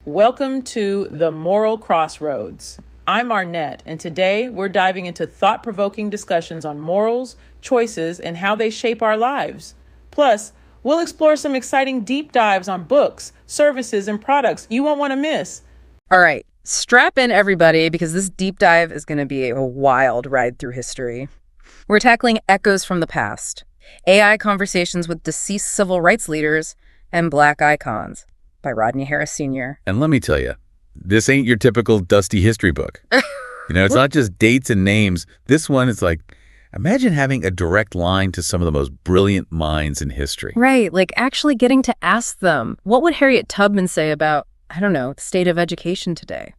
Welcome to the Moral Crossroads. I'm Arnett, and today we're diving into thought-provoking discussions on morals, choices, and how they shape our lives. Plus, we'll explore some exciting deep dives on books, services, and products you won't want to miss. All right, strap in everybody because this deep dive is going to be a wild ride through history. We're tackling echoes from the past, AI conversations with deceased civil rights leaders, and Black icons by Rodney Harris Sr. And let me tell you, this ain't your typical dusty history book. It's not just dates and names. This one is like, imagine having a direct line to some of the most brilliant minds in history. Right, like actually getting to ask them, what would Harriet Tubman say about, I don't know, the state of education today?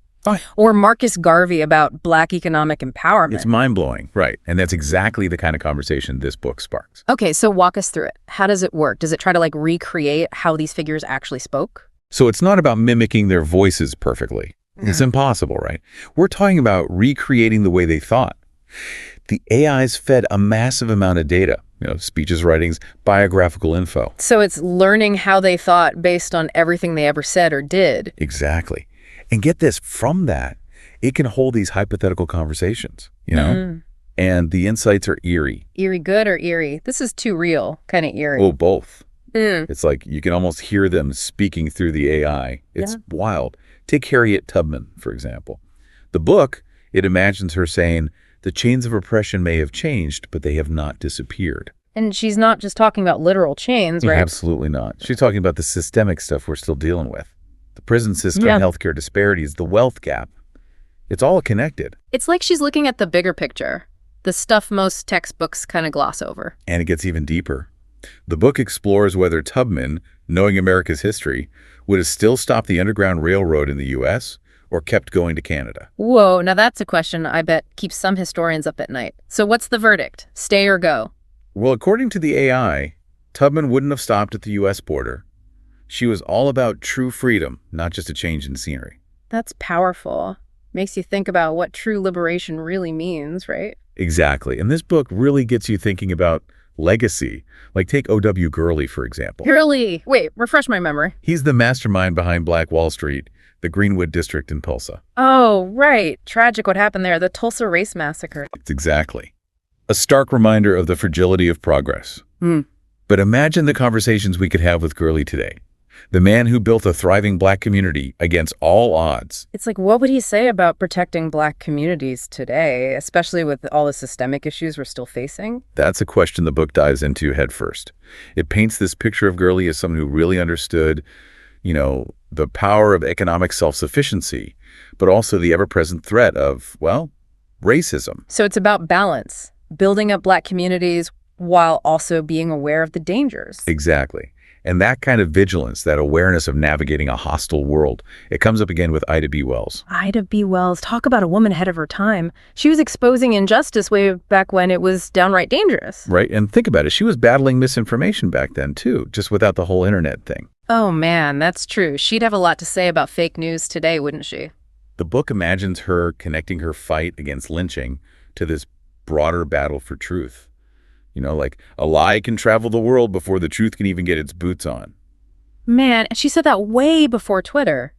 Or Marcus Garvey about Black economic empowerment. It's mind-blowing, right. And that's exactly the kind of conversation this book sparks. Okay, so walk us through it. How does it work? Does it try to recreate how these figures actually spoke? So it's not about mimicking their voices perfectly. It's impossible, right? We're talking about recreating the way they thought. The AIs fed a massive amount of data, speeches, writings, biographical info. So it's learning how they thought based on everything they ever said or did. Exactly. And get this, from that, it can hold these hypothetical conversations, And the insights are eerie. Eerie good or eerie? This is too real, kind of eerie. Oh, both. It's like you can almost hear them speaking through the AI. It's wild. Take Harriet Tubman, for example. The book, it imagines her saying, the chains of oppression may have changed, but they have not disappeared. And she's not just talking about literal chains, right? Absolutely not. She's talking about the systemic stuff we're still dealing with. The prison system, healthcare disparities, the wealth gap. It's all connected. It's like she's looking at the bigger picture, the stuff most textbooks kind of gloss over. And it gets even deeper. The book explores whether Tubman, knowing America's history, would have still stopped the Underground Railroad in the U.S. or kept going to Canada. Whoa, now that's a question I bet keeps some historians up at night. So what's the verdict? Stay or go? Well, according to the AI, Tubman wouldn't have stopped at the U.S. border. She was all about true freedom, not just a change in scenery. That's powerful. Makes you think about what true liberation really means, right? Exactly. And this book really gets you thinking about legacy. Like take O.W. Gurley, for example. Gurley! Wait, refresh my memory. He's the mastermind behind Black Wall Street, the Greenwood District in Tulsa. Oh, right. Tragic what happened there, the Tulsa Race Massacre. It's exactly. A stark reminder of the fragility of progress. But imagine the conversations we could have with Gurley today. The man who built a thriving Black community against all odds. It's like, what would he say about protecting Black communities today, especially with all the systemic issues we're still facing? That's a question the book dives into head first. It paints this picture of Gurley as someone who really understood, the power of economic self-sufficiency, but also the ever-present threat of, racism. So it's about balance, building up Black communities while also being aware of the dangers. Exactly. And that kind of vigilance, that awareness of navigating a hostile world, it comes up again with Ida B. Wells. Ida B. Wells, talk about a woman ahead of her time. She was exposing injustice way back when it was downright dangerous. Right, and think about it. She was battling misinformation back then, too, just without the whole internet thing. Oh, man, that's true. She'd have a lot to say about fake news today, wouldn't she? The book imagines her connecting her fight against lynching to this broader battle for truth. Like a lie can travel the world before the truth can even get its boots on. Man, she said that way before Twitter.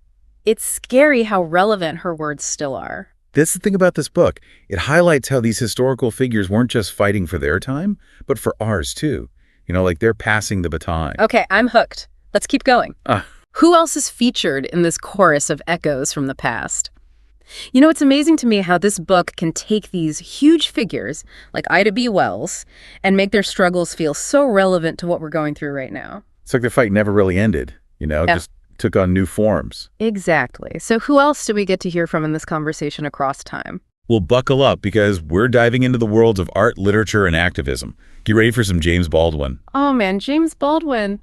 It's scary how relevant her words still are. That's the thing about this book. It highlights how these historical figures weren't just fighting for their time, but for ours too. Like they're passing the baton. Okay, I'm hooked. Let's keep going. Who else is featured in this chorus of echoes from the past? It's amazing to me how this book can take these huge figures like Ida B. Wells and make their struggles feel so relevant to what we're going through right now. It's like the fight never really ended, just took on new forms. Exactly. So who else do we get to hear from in this conversation across time? Well, buckle up because we're diving into the worlds of art, literature, and activism. Get ready for some James Baldwin. Oh man, James Baldwin.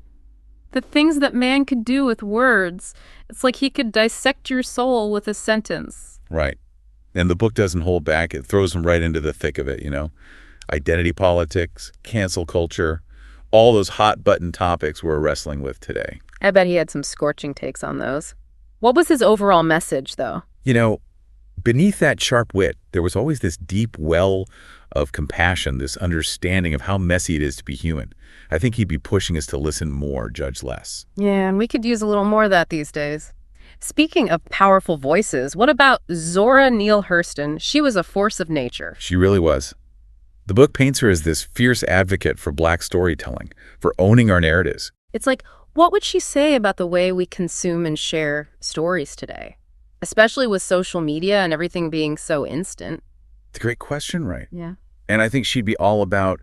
The things that man could do with words. It's like he could dissect your soul with a sentence. Right. And the book doesn't hold back. It throws them right into the thick of it, Identity politics, cancel culture, all those hot button topics we're wrestling with today. I bet he had some scorching takes on those. What was his overall message, though? Beneath that sharp wit, there was always this deep well of compassion, this understanding of how messy it is to be human. I think he'd be pushing us to listen more, judge less. Yeah, and we could use a little more of that these days. Speaking of powerful voices, what about Zora Neale Hurston? She was a force of nature. She really was. The book paints her as this fierce advocate for Black storytelling, for owning our narratives. It's like, what would she say about the way we consume and share stories today? Especially with social media and everything being so instant. It's a great question, right? Yeah. And I think she'd be all about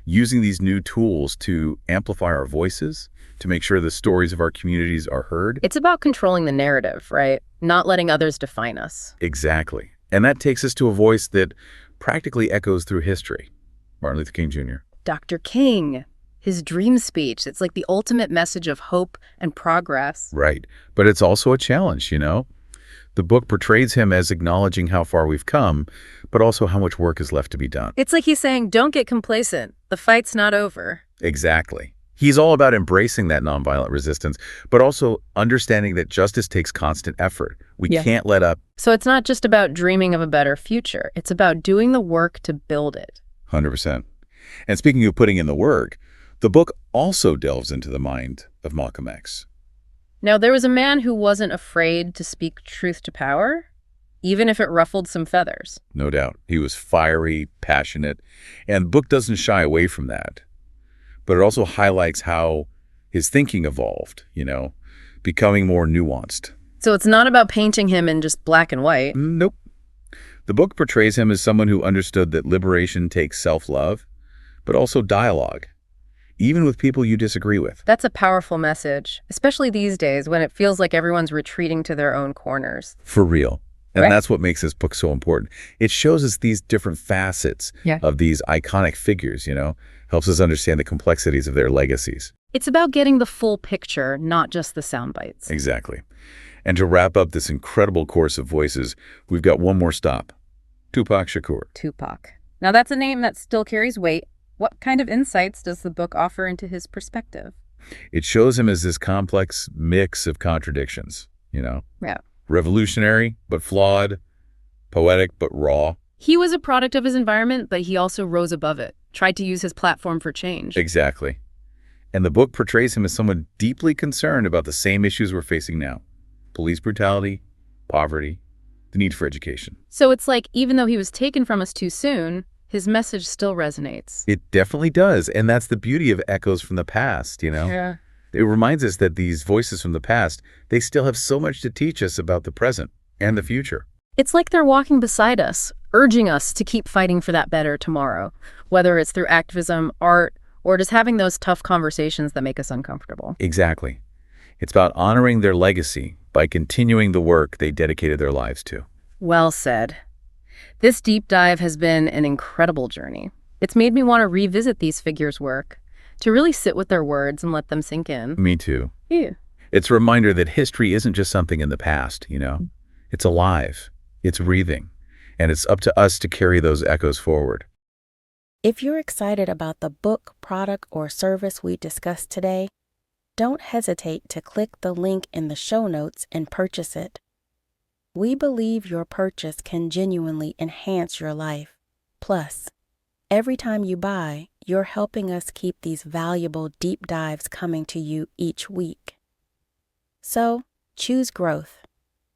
using these new tools to amplify our voices, to make sure the stories of our communities are heard. It's about controlling the narrative, right? Not letting others define us. Exactly. And that takes us to a voice that practically echoes through history. Martin Luther King Jr. Dr. King, his dream speech, it's like the ultimate message of hope and progress. Right. But it's also a challenge, you know? The book portrays him as acknowledging how far we've come, but also how much work is left to be done. It's like he's saying, don't get complacent. The fight's not over. Exactly. He's all about embracing that nonviolent resistance, but also understanding that justice takes constant effort. We can't let up. So it's not just about dreaming of a better future. It's about doing the work to build it. 100%. And speaking of putting in the work, the book also delves into the mind of Malcolm X. Now, there was a man who wasn't afraid to speak truth to power, even if it ruffled some feathers. No doubt. He was fiery, passionate, and the book doesn't shy away from that. But it also highlights how his thinking evolved, you know, becoming more nuanced. So it's not about painting him in just black and white. Nope. The book portrays him as someone who understood that liberation takes self-love, but also dialogue, even with people you disagree with. That's a powerful message, especially these days when it feels like everyone's retreating to their own corners. For real. And Right. that's what makes this book so important. It shows us these different facets of these iconic figures, you know, helps us understand the complexities of their legacies. It's about getting the full picture, not just the sound bites. Exactly. And to wrap up this incredible course of voices, we've got one more stop. Tupac Shakur. Tupac. Now that's a name that still carries weight. What kind of insights does the book offer into his perspective? It shows him as this complex mix of contradictions, you know? Yeah. Revolutionary, but flawed. Poetic, but raw. He was a product of his environment, but he also rose above it, tried to use his platform for change. Exactly. And the book portrays him as someone deeply concerned about the same issues we're facing now. Police brutality, poverty, the need for education. So it's like, even though he was taken from us too soon, his message still resonates. It definitely does. And that's the beauty of echoes from the past, you know? Yeah. It reminds us that these voices from the past, they still have so much to teach us about the present and the future. It's like they're walking beside us, urging us to keep fighting for that better tomorrow, whether it's through activism, art, or just having those tough conversations that make us uncomfortable. Exactly. It's about honoring their legacy by continuing the work they dedicated their lives to. Well said. This deep dive has been an incredible journey. It's made me want to revisit these figures' work, to really sit with their words and let them sink in. Me too. Yeah. It's a reminder that history isn't just something in the past, you know? It's alive, it's breathing, and it's up to us to carry those echoes forward. If you're excited about the book, product, or service we discussed today, don't hesitate to click the link in the show notes and purchase it. We believe your purchase can genuinely enhance your life. Plus, every time you buy, you're helping us keep these valuable deep dives coming to you each week. So, choose growth.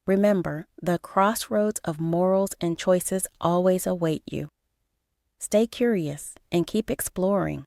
Remember, the crossroads of morals and choices always await you. Stay curious and keep exploring.